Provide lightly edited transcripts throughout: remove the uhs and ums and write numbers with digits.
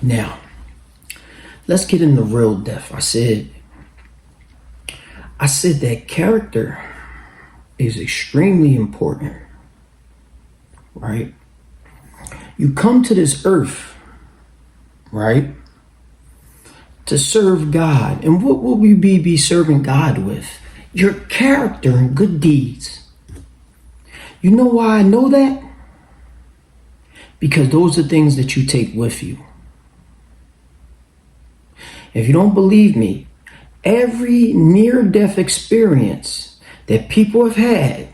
Now, let's get into real death. I said that character is extremely important, right? You come to this earth, right, to serve God. And what will we be serving God with? Your character and good deeds. You know why I know that? Because those are things that you take with you. If you don't believe me, every near-death experience that people have had,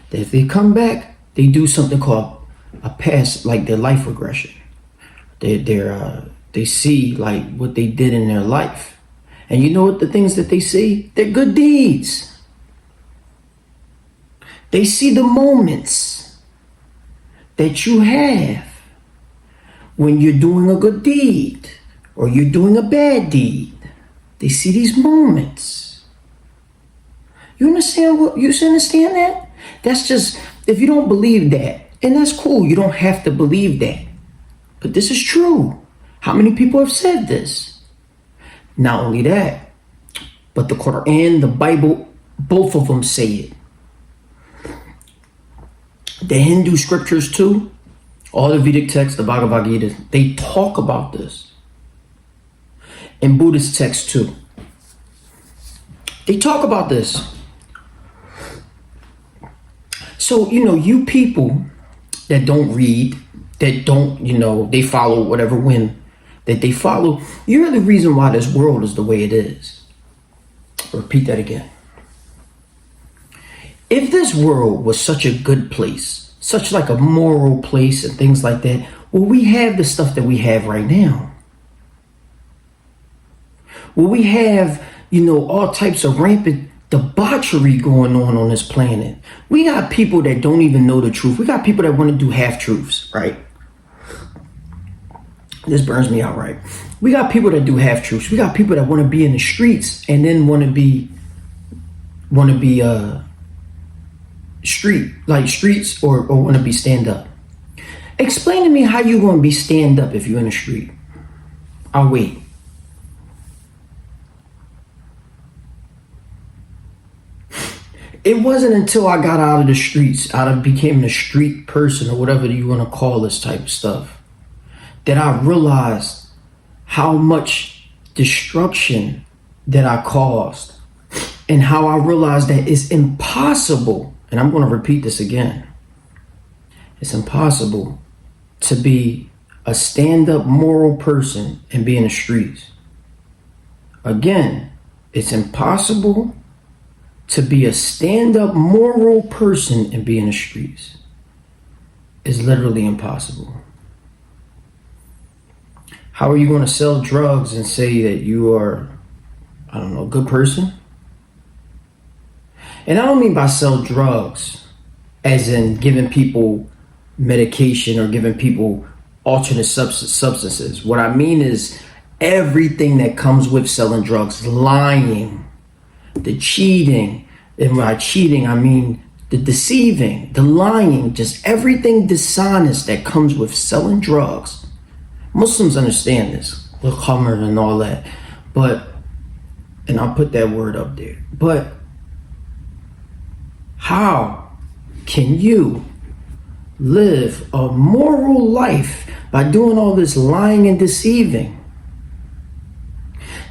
that if they come back, they do something called a past, like their life regression. They see like what they did in their life. And you know what the things that they see? They're good deeds. They see the moments that you have when you're doing a good deed or you're doing a bad deed. They see these moments. You understand that? That's just, if you don't believe that, and that's cool, you don't have to believe that. But this is true. How many people have said this? Not only that, but the Quran, the Bible, both of them say it. The Hindu scriptures too, all the Vedic texts, the Bhagavad Gita, they talk about this. And Buddhist texts too. They talk about this. So, you people that don't read, that don't, they follow whatever whim that they follow, you're the reason why this world is the way it is. I'll repeat that again. If this world was such a good place, such like a moral place and things like that, well, we have the stuff that we have right now. Well, we have, all types of rampant debauchery going on this planet. We got people that don't even know the truth. We got people that want to do half-truths, right? This burns me out, right? We got people that do half-truths. We got people that want to be in the streets and then want to be streets or want to be stand-up. Explain to me how you going to be stand-up if you're in the street. I'll wait. It wasn't until I got out of the streets, became a street person or whatever you want to call this type of stuff, that I realized how much destruction that I caused, and how I realized that it's impossible, and I'm going to repeat this again, it's impossible to be a stand-up moral person and be in the streets. Again, it's impossible to be a stand-up moral person and be in the streets. It's literally impossible. How are you going to sell drugs and say that you are, a good person? And I don't mean by sell drugs as in giving people medication or giving people alternate substances. What I mean is everything that comes with selling drugs, lying, the cheating, and by cheating I mean the deceiving, the lying, just everything dishonest that comes with selling drugs. Muslims understand this, the khamr and all that, and I'll put that word up there. But how can you live a moral life by doing all this lying and deceiving?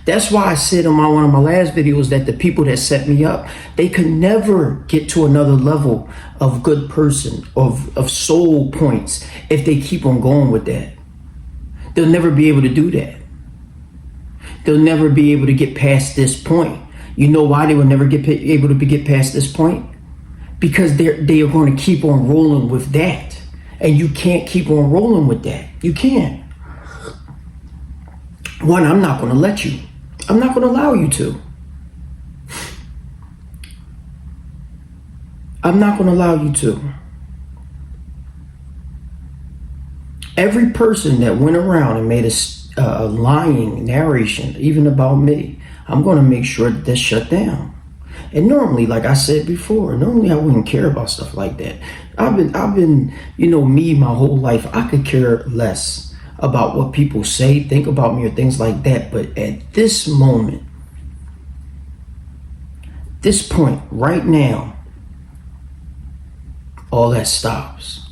That's why I said on one of my last videos that the people that set me up, they could never get to another level of good person, of soul points, if they keep on going with that. They'll never be able to do that. They'll never be able to get past this point. You know why they will never able to get past this point? Because they are going to keep on rolling with that. And you can't keep on rolling with that. You can't. One, I'm not going to let you. I'm not going to allow you to. I'm not going to allow you to. Every person that went around and made a lying narration, even about me, I'm going to make sure that that's shut down. And normally, like I said before, I wouldn't care about stuff like that. I've been, me my whole life. I could care less about what people say, think about me, or things like that. But at this moment, this point right now, all that stops.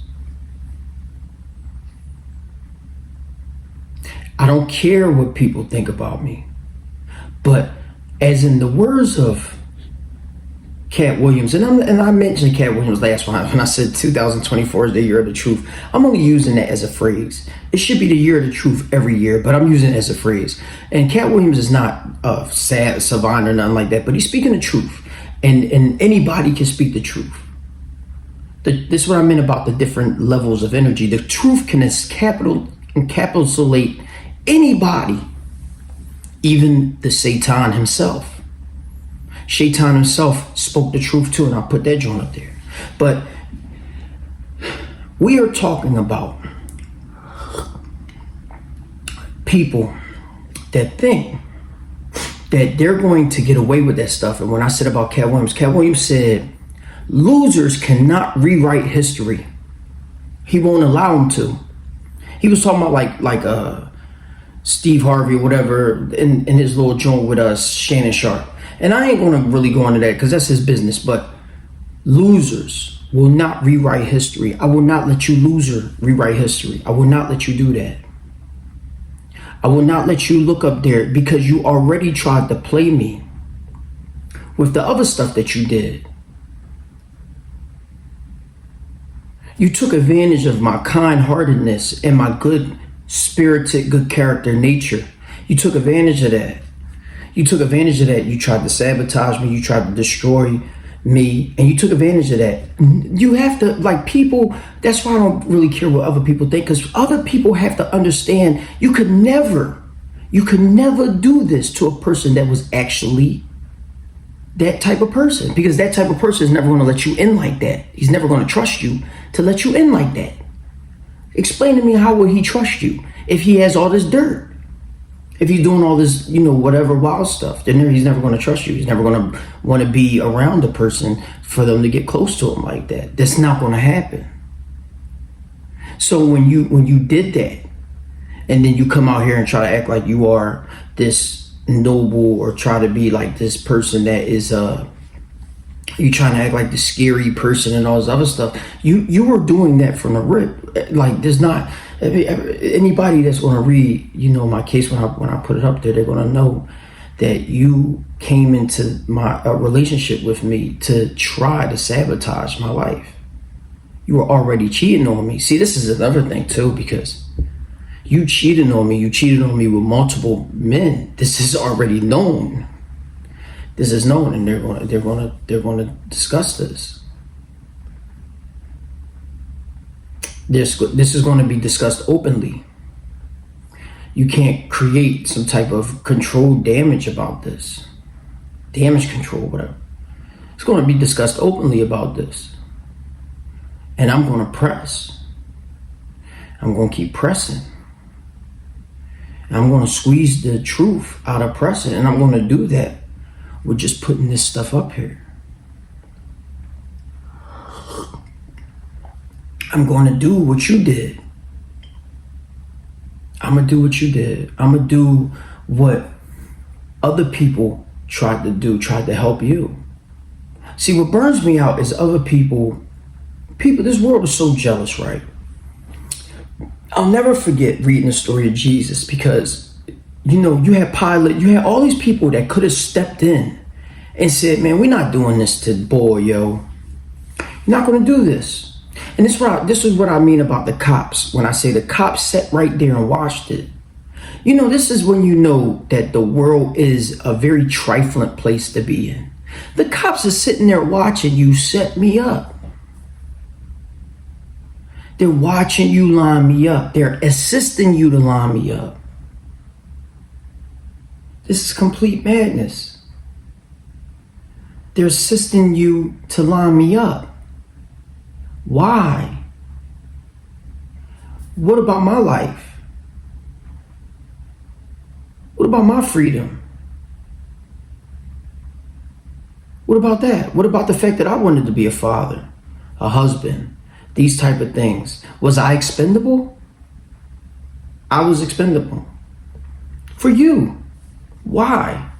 I don't care what people think about me. But as in the words of Cat Williams, and I mentioned Cat Williams last time when I said 2024 is the year of the truth. I'm only using that as a phrase. It should be the year of the truth every year, but I'm using it as a phrase. And Cat Williams is not a savant or nothing like that, but he's speaking the truth. And anybody can speak the truth. This is what I meant about the different levels of energy. The truth can encapsulate anybody, even the Satan himself. Shaitan himself spoke the truth too, and I'll put that joint up there. But we are talking about people that think that they're going to get away with that stuff. And when I said about Cat Williams said, losers cannot rewrite history. He won't allow them to. He was talking about like Steve Harvey or whatever in his little joint with Shannon Sharp. And I ain't going to really go into that because that's his business. But losers will not rewrite history. I will not let you loser rewrite history. I will not let you do that. I will not let you look up there because you already tried to play me with the other stuff that you did. You took advantage of my kind-heartedness and my good-spirited, good character nature. You took advantage of that. You took advantage of that. You tried to sabotage me. You tried to destroy me. And you took advantage of that. You have to, like people, that's why I don't really care what other people think, because other people have to understand you could never do this to a person that was actually that type of person, because that type of person is never going to let you in like that. He's never going to trust you to let you in like that. Explain to me, how would he trust you if he has all this dirt? If he's doing all this, whatever wild stuff, then he's never going to trust you. He's never going to want to be around a person for them to get close to him like that. That's not going to happen. So when you did that, and then you come out here and try to act like you are this noble, or try to be like this person that is you trying to act like the scary person and all this other stuff, you were doing that from the rip. Like, there's not anybody that's going to read my case when I put it up there, they're going to know that you came into my relationship with me to try to sabotage my life. You were already cheating on me. See, this is another thing too, because you cheated on me. You cheated on me with multiple men. This is already known. This is known, and they're going to discuss this. This is going to be discussed openly. You can't create some type of control damage about this. Damage control, whatever. It's going to be discussed openly about this. And I'm going to press. I'm going to keep pressing. And I'm going to squeeze the truth out of pressing. And I'm going to do that with just putting this stuff up here. I'm going to do what you did. I'm going to do what you did. I'm going to do what other people tried to do, tried to help you. See, what burns me out is other people, this world is so jealous, right? I'll never forget reading the story of Jesus, because, you had Pilate, you had all these people that could have stepped in and said, man, we're not doing this to boy, yo. You're not going to do this. And this is what I mean about the cops. When I say the cops sat right there and watched it. This is when you know that the world is a very trifling place to be in. The cops are sitting there watching you set me up. They're watching you line me up. They're assisting you to line me up. This is complete madness. They're assisting you to line me up. Why? What about my life? What about my freedom? What about that? What about the fact that I wanted to be a father, a husband, these type of things? Was I expendable? I was expendable. For you. Why?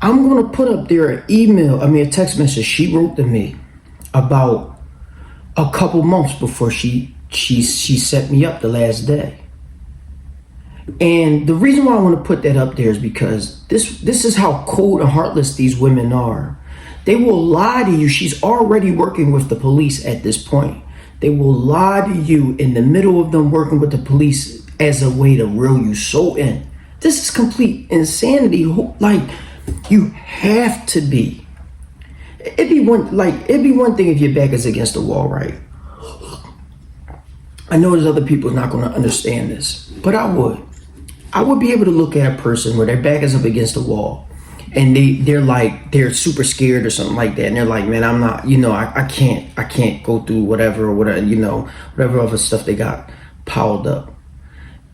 I'm going to put up there a text message she wrote to me about a couple months before she set me up the last day. And the reason why I want to put that up there is because this is how cold and heartless these women are. They will lie to you. She's already working with the police at this point. They will lie to you in the middle of them working with the police as a way to reel you so in. This is complete insanity. Like, you have to be. It'd be one thing if your back is against the wall, right? I know there's other people not going to understand this, but I would be able to look at a person where their back is up against the wall and they're super scared or something like that. And they're like, man, I'm not, I can't go through whatever whatever other stuff they got piled up.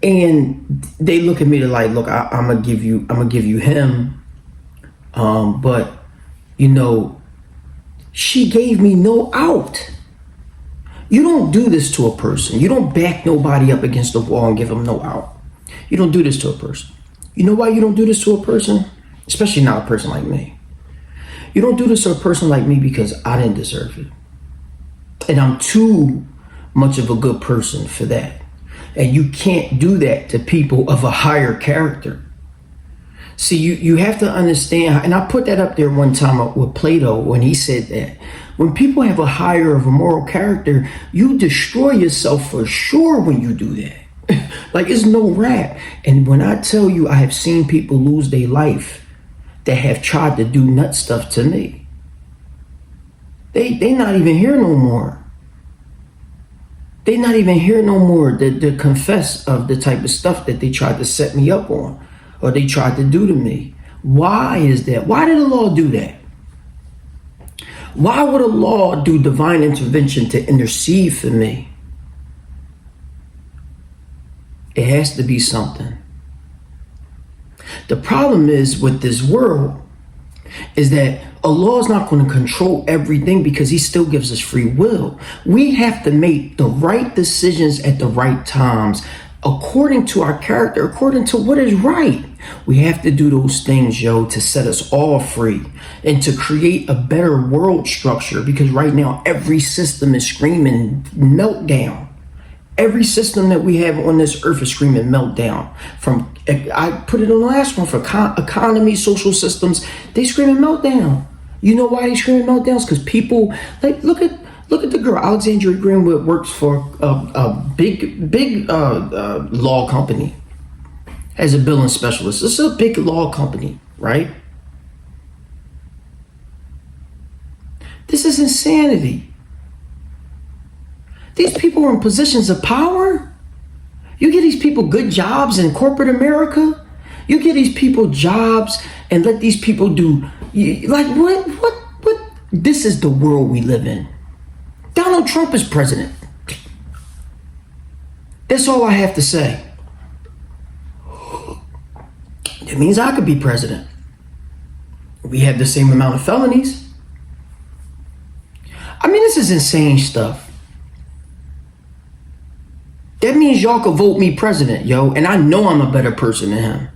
And they look at me to like, look, I'm gonna give you him. But she gave me no out. You don't do this to a person. You don't back nobody up against the wall and give them no out. You don't do this to a person. You know why you don't do this to a person? Especially not a person like me. You don't do this to a person like me because I didn't deserve it. And I'm too much of a good person for that. And you can't do that to people of a higher character. See, you have to understand, and I put that up there one time with Plato when he said that when people have a higher of a moral character, you destroy yourself for sure when you do that. Like, it's no rap. And when I tell you I have seen people lose their life that have tried to do nut stuff to me, they not even here no more. They not even here no more to confess of the type of stuff that they tried to set me up on or they tried to do to me. Why is that? Why did the law do that? Why would a law do divine intervention to intercede for me? It has to be something. The problem is with this world is that a law is not going to control everything because he still gives us free will. We have to make the right decisions at the right times according to our character, according to what is right. We have to do those things, to set us all free and to create a better world structure, because right now every system is screaming meltdown. Every system that we have on this earth is screaming meltdown. From, I put it on the last one, for economy, social systems, they screaming meltdown. You know why they screaming meltdowns? Because people, like, look at the girl, Alexandria Greenwood, works for a big law company as a billing specialist. This is a big law company, right? This is insanity. These people are in positions of power. You give these people good jobs in corporate America. You give these people jobs and let these people do, like, what? This is the world we live in. Donald Trump is president. That's all I have to say. That means I could be president. We have the same amount of felonies. I mean, this is insane stuff. That means y'all could vote me president, and I know I'm a better person than him.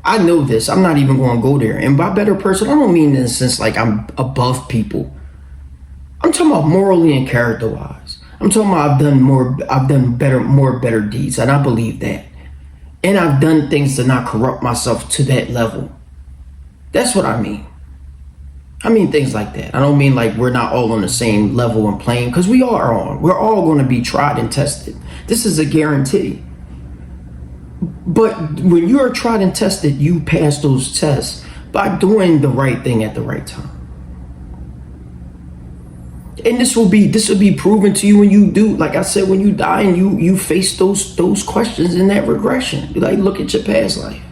I know this. I'm not even going to go there. And by better person, I don't mean in the sense like I'm above people. I'm talking about morally and character-wise. I'm talking about I've done better deeds, and I believe that. And I've done things to not corrupt myself to that level. That's what I mean. I mean things like that. I don't mean like we're not all on the same level and plane, because we are on. We're all going to be tried and tested. This is a guarantee. But when you are tried and tested, you pass those tests by doing the right thing at the right time. And this will be proven to you when you do, like I said, when you die and you face those questions in that regression. You like, look at your past life.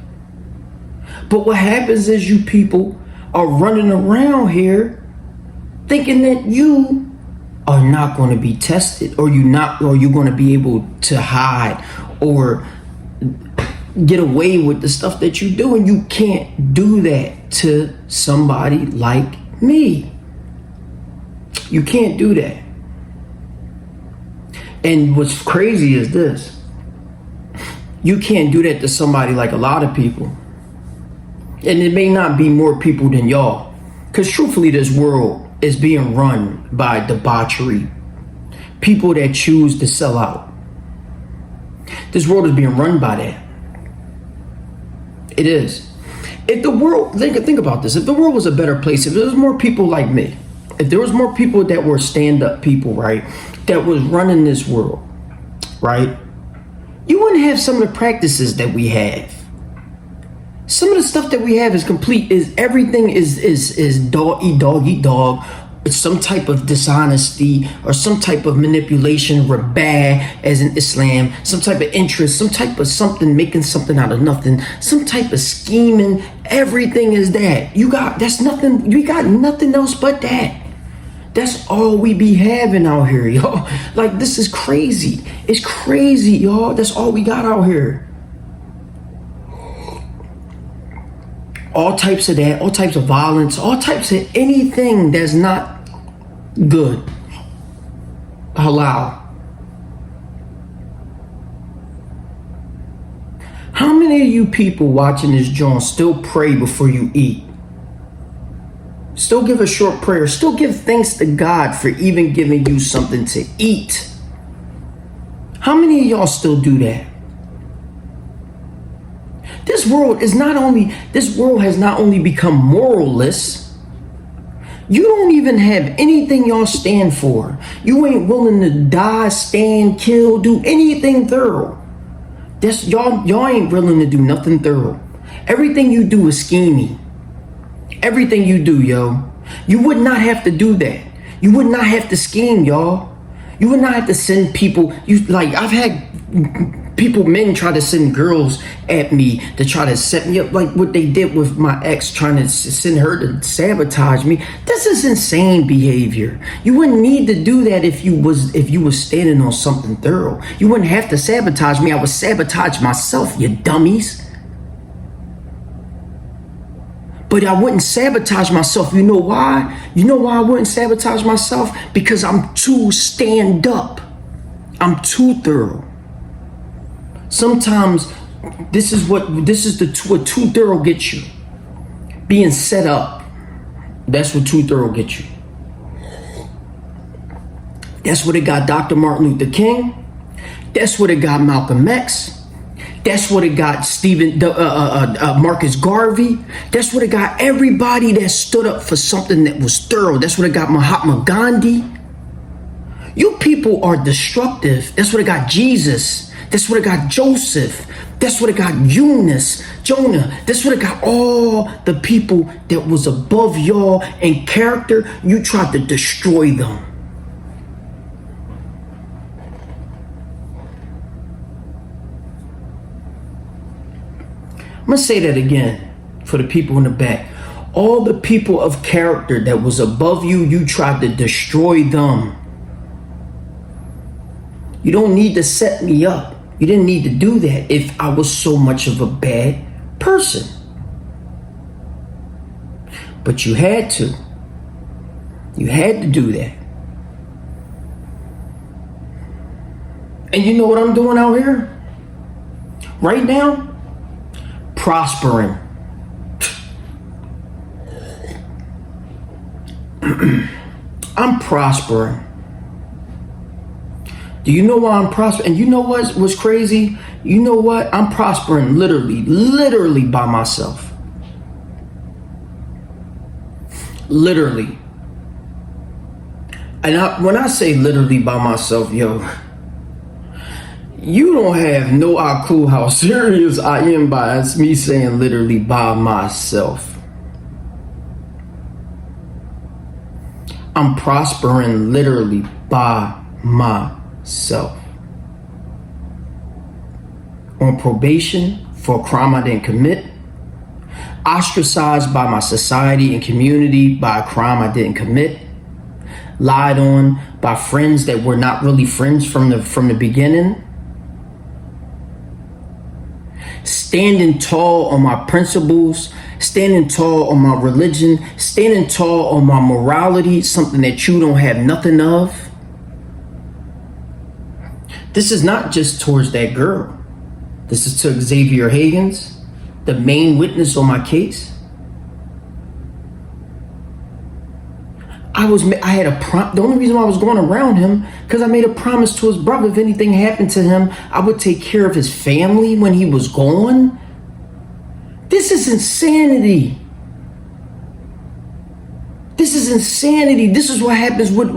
But what happens is you people are running around here thinking that you are not going to be tested, or you're going to be able to hide or get away with the stuff that you do, and you can't do that to somebody like me. You can't do that. And what's crazy is this. You can't do that to somebody like a lot of people. And it may not be more people than y'all. Because truthfully, this world is being run by debauchery. People that choose to sell out. This world is being run by that. It is. If the world, think about this. If the world was a better place, if there was more people like me, if there was more people that were stand-up people, right, that was running this world, right, you wouldn't have some of the practices that we have. Some of the stuff that we have is complete, is everything is dog eat dog. It's some type of dishonesty or some type of manipulation, riba as in Islam, some type of interest, some type of something, making something out of nothing, some type of scheming. Everything is that. We got nothing else but that. That's all we be having out here, y'all. Like, this is crazy. It's crazy, y'all. That's all we got out here. All types of that, all types of violence, all types of anything that's not good. Halal. How many of you people watching this joint still pray before you eat? Still give a short prayer. Still give thanks to God for even giving you something to eat. How many of y'all still do that? This world has not only become moralless, you don't even have anything y'all stand for. You ain't willing to die, stand, kill, do anything thorough. That's y'all ain't willing to do nothing thorough. Everything you do is scheming. Everything you do, yo. You would not have to do that. You would not have to scheme, y'all. You would not have to send people. I've had men try to send girls at me to try to set me up, like what they did with my ex, trying to send her to sabotage me. This is insane behavior. You wouldn't need to do that if you was standing on something thorough. You wouldn't have to sabotage me. I would sabotage myself, you dummies. But I wouldn't sabotage myself. You know why? You know why I wouldn't sabotage myself? Because I'm too stand up. I'm too thorough. Sometimes this is what too thorough gets you. Being set up. That's what too thorough gets you. That's what it got Dr. Martin Luther King. That's what it got Malcolm X. That's what it got Marcus Garvey. That's what it got everybody that stood up for something that was thorough. That's what it got Mahatma Gandhi. You people are destructive. That's what it got Jesus. That's what it got Joseph. That's what it got Jonah. That's what it got all the people that was above y'all in character. You tried to destroy them. I'm going to say that again for the people in the back. All the people of character that was above you, you tried to destroy them. You don't need to set me up. You didn't need to do that if I was so much of a bad person. But you had to. You had to do that. And you know what I'm doing out here? Right now? Prospering. I'm prospering. Do you know why I'm prospering? And you know what's crazy? You know what? I'm prospering literally by myself. Literally. And when I say literally by myself, yo, you don't have no clue how serious I am by me saying literally by myself. I'm prospering literally by myself. On probation for a crime I didn't commit. Ostracized by my society and community by a crime I didn't commit. Lied on by friends that were not really friends from the beginning. Standing tall on my principles, standing tall on my religion, standing tall on my morality, something that you don't have nothing of. This is not just towards that girl. This is to Xavier Higgins, the main witness on my case. I had the only reason why I was going around him, because I made a promise to his brother, if anything happened to him, I would take care of his family when he was gone. This is insanity. This is insanity. This is what happens with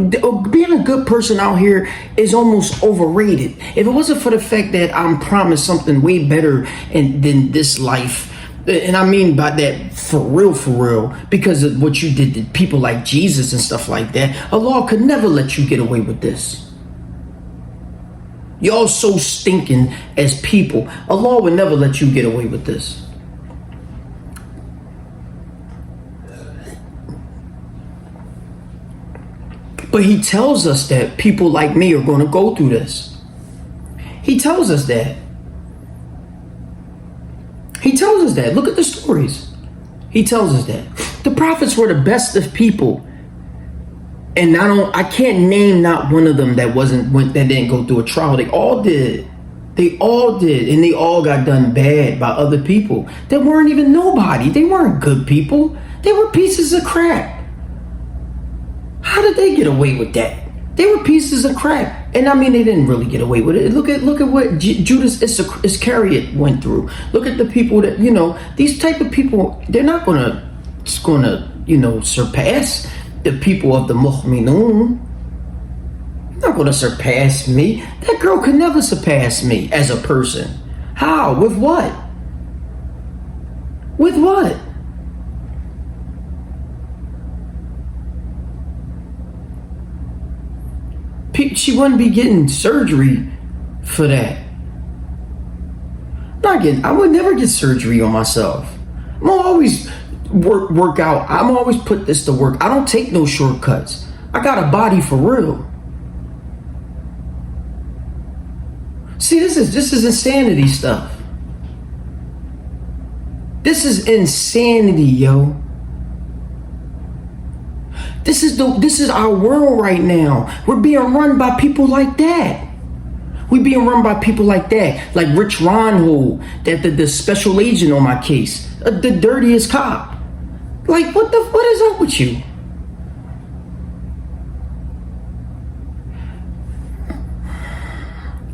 being a good person out here is almost overrated. If it wasn't for the fact that I'm promised something way better than this life, and I mean by that for real, because of what you did to people like Jesus and stuff like that, Allah could never let you get away with this. Y'all so stinking as people. Allah would never let you get away with this. But he tells us that people like me are going to go through this. He tells us that. He tells us that. Look at the stories. He tells us that. The prophets were the best of people. And I can't name not one of them that didn't go through a trial. They all did. They all did. And they all got done bad by other people that weren't even nobody. They weren't good people. They were pieces of crap. How did they get away with that? They were pieces of crap. And I mean, they didn't really get away with it. Look at what Judas Iscariot went through. Look at the people that, these type of people, they're not gonna surpass the people of the Mu'minun. They're not gonna surpass me. That girl could never surpass me as a person. How? With what? With what? She wouldn't be getting surgery for that. I would never get surgery on myself. I'm always work out. I'm always put this to work. I don't take no shortcuts. I got a body for real. See, this is insanity stuff. This is insanity, yo. This is our world right now. We're being run by people like that. We're being run by people like that. Like Rich Ronhold, the special agent on my case. The dirtiest cop. Like, what is up with you?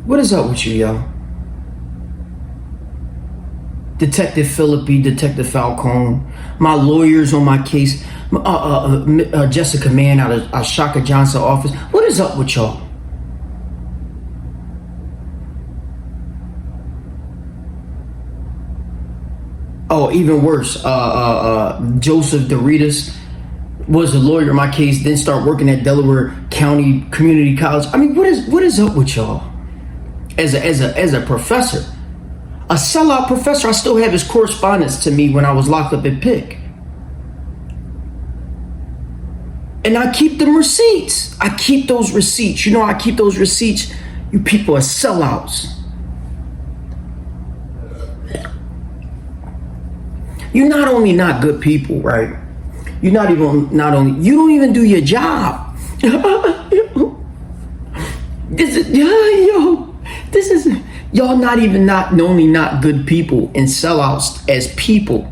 What is up with you, yo? Detective Philippi, Detective Falcone, my lawyers on my case, Jessica Mann out of Shaka Johnson office. What is up with y'all? Oh, even worse, Joseph Doritas was a lawyer in my case, then start working at Delaware County Community College. I mean, what is up with y'all? As a professor, a sellout professor, I still have his correspondence to me when I was locked up at Pick. And I keep them receipts. I keep those receipts. I keep those receipts. You people are sellouts. You're not only not good people, right? You don't even do your job. Y'all not only not good people and sellouts as people.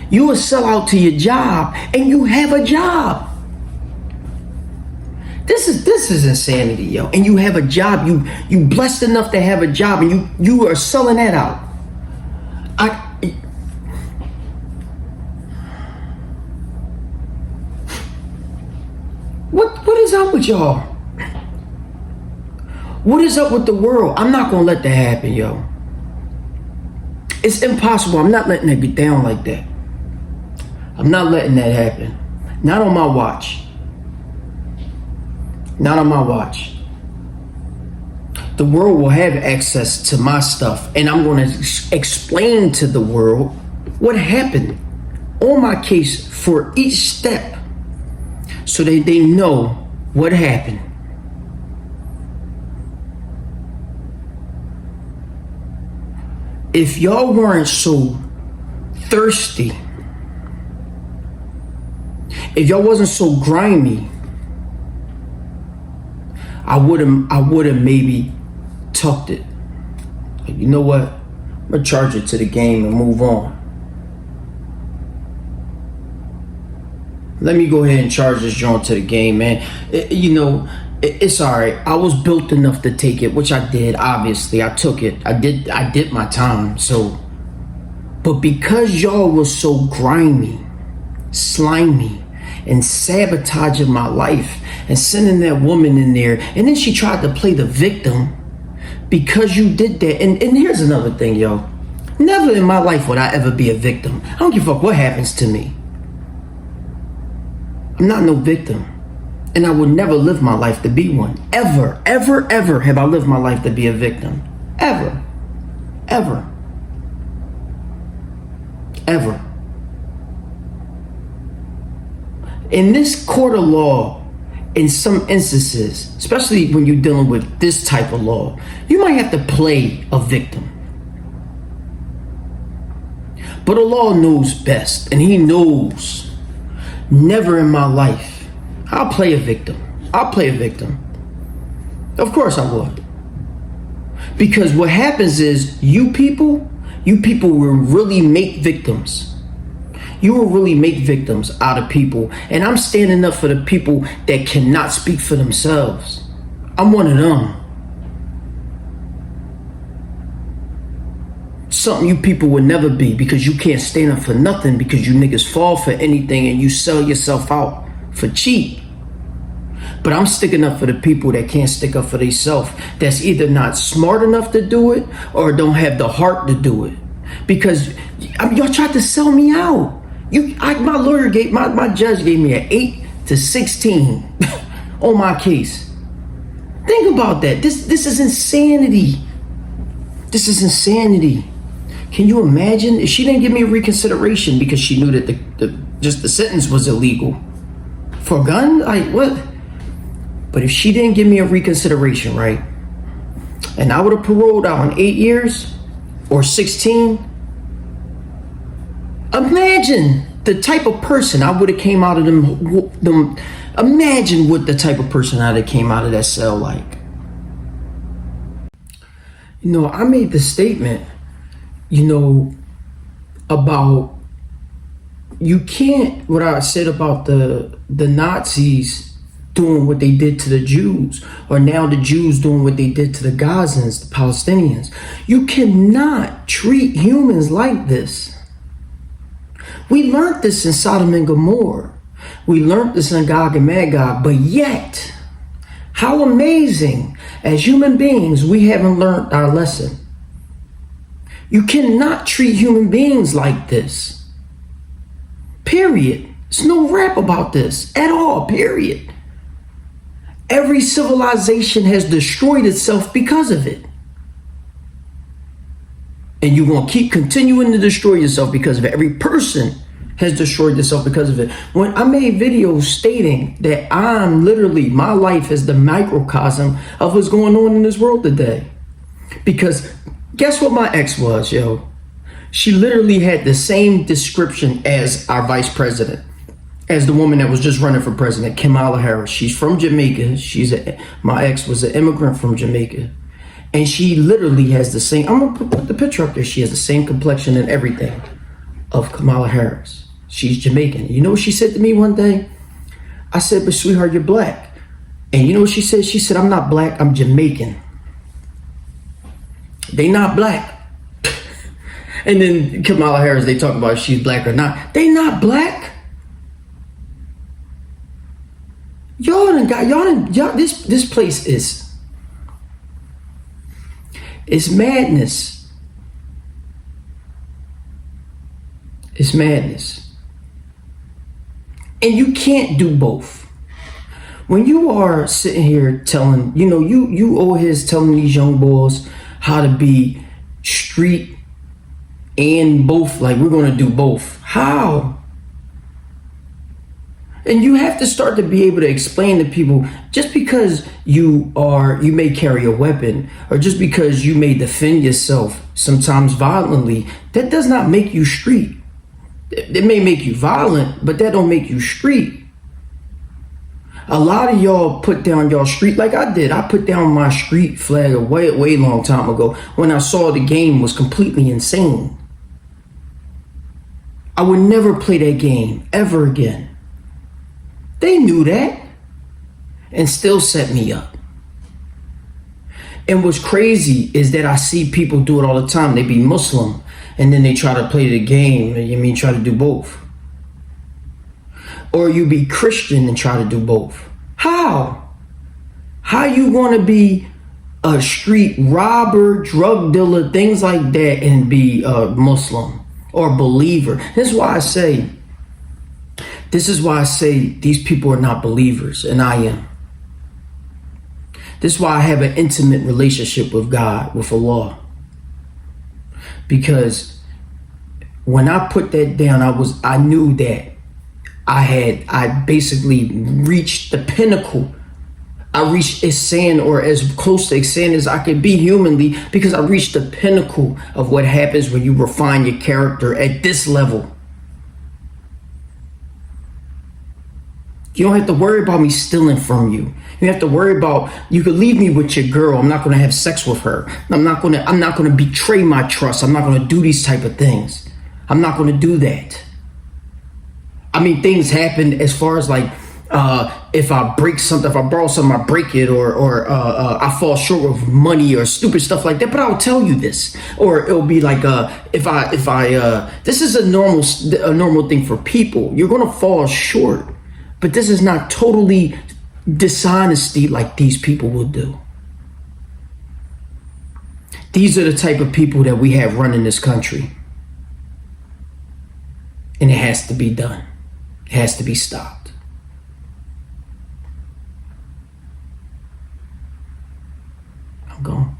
You a sellout to your job and you have a job. This is insanity, yo. And you have a job. You blessed enough to have a job, and you are selling that out. What is up with y'all? What is up with the world? I'm not gonna let that happen, yo. It's impossible. I'm not letting that get down like that. I'm not letting that happen. Not on my watch. Not on my watch. The world will have access to my stuff, and I'm going to explain to the world what happened on my case for each step so that they know what happened. If y'all weren't so thirsty, if y'all wasn't so grimy, I would have maybe tucked it. Like, you know what? I'm gonna charge it to the game and move on. Let me go ahead and charge this joint to the game, man. It's all right. I was built enough to take it, which I did. Obviously, I took it. I did my time. So, but because y'all was so grimy, slimy, and sabotaging my life, and sending that woman in there, and then she tried to play the victim because you did that. And here's another thing, yo. Never in my life would I ever be a victim. I don't give a fuck what happens to me. I'm not no victim. And I would never live my life to be one. Ever, ever, ever have I lived my life to be a victim. Ever. Ever. Ever. In this court of law, in some instances, especially when you're dealing with this type of law, you might have to play a victim. But the law knows best, and he knows never in my life I'll play a victim. I'll play a victim. Of course I would. Because what happens is you people will really make victims. You will really make victims out of people. And I'm standing up for the people that cannot speak for themselves. I'm one of them. Something you people would never be, because you can't stand up for nothing, because you niggas fall for anything and you sell yourself out for cheap. But I'm sticking up for the people that can't stick up for themselves, that's either not smart enough to do it or don't have the heart to do it. Because y'all tried to sell me out. My judge gave me an 8 to 16 on my case. Think about that. This is insanity. This is insanity. Can you imagine if she didn't give me a reconsideration because she knew that the sentence was illegal for a gun? Like, what? But if she didn't give me a reconsideration, right, and I would have paroled out in 8 years or 16, imagine the type of person I would have came out of them. Imagine what the type of person I'd have came out of that cell like. I made the statement, about you can't, what I said about the Nazis doing what they did to the Jews, or now the Jews doing what they did to the Gazans, the Palestinians. You cannot treat humans like this. We learned this in Sodom and Gomorrah. We learned this in Gog and Magog, but yet, how amazing, as human beings, we haven't learned our lesson. You cannot treat human beings like this. Period. There's no rap about this at all, period. Every civilization has destroyed itself because of it. And you're going to keep continuing to destroy yourself because of it. Every person has destroyed itself because of it. When I made videos stating that I'm literally, my life is the microcosm of what's going on in this world today. Because guess what my ex was, yo? She literally had the same description as our vice president, as the woman that was just running for president, Kamala Harris. She's from Jamaica. My ex was an immigrant from Jamaica. And she literally has the same, I'm going to put the picture up there. She has the same complexion and everything of Kamala Harris. She's Jamaican. You know what she said to me one day? I said, but sweetheart, you're black. And you know what she said? She said, I'm not black, I'm Jamaican. They not black. And then Kamala Harris, they talk about if she's black or not. They not black. This place is, it's madness. It's madness. And you can't do both. When you are sitting here telling, you always telling these young boys how to be street and both, like we're going to do both. How? And you have to start to be able to explain to people, just because you may carry a weapon, or just because you may defend yourself sometimes violently, that does not make you street. It may make you violent, but that don't make you street. A lot of y'all put down y'all street, like I did. I put down my street flag a way long time ago when I saw the game was completely insane. I would never play that game ever again. They knew that and still set me up. And what's crazy is that I see people do it all the time. They be Muslim and then they try to play the game. Try to do both. Or you be Christian and try to do both. How? How you want to be a street robber, drug dealer, things like that, and be a Muslim or believer? This is why I say these people are not believers, and I am. This is why I have an intimate relationship with God, with Allah. Because when I put that down, I knew that I basically reached the pinnacle. I reached ihsan, or as close to ihsan as I could be humanly, because I reached the pinnacle of what happens when you refine your character at this level. You don't have to worry about me stealing from you. You have to worry about, you could leave me with your girl. I'm not going to have sex with her. I'm not going to betray my trust. I'm not going to do these type of things. I'm not going to do that. Things happen as far as like, if I break something, if I borrow something, I break it, or I fall short of money or stupid stuff like that. But I'll tell you this, or it'll be like, if I this is a normal thing for people. You're gonna fall short, but this is not totally dishonesty like these people will do. These are the type of people that we have running this country, and it has to be done. It has to be stopped. I'm gone.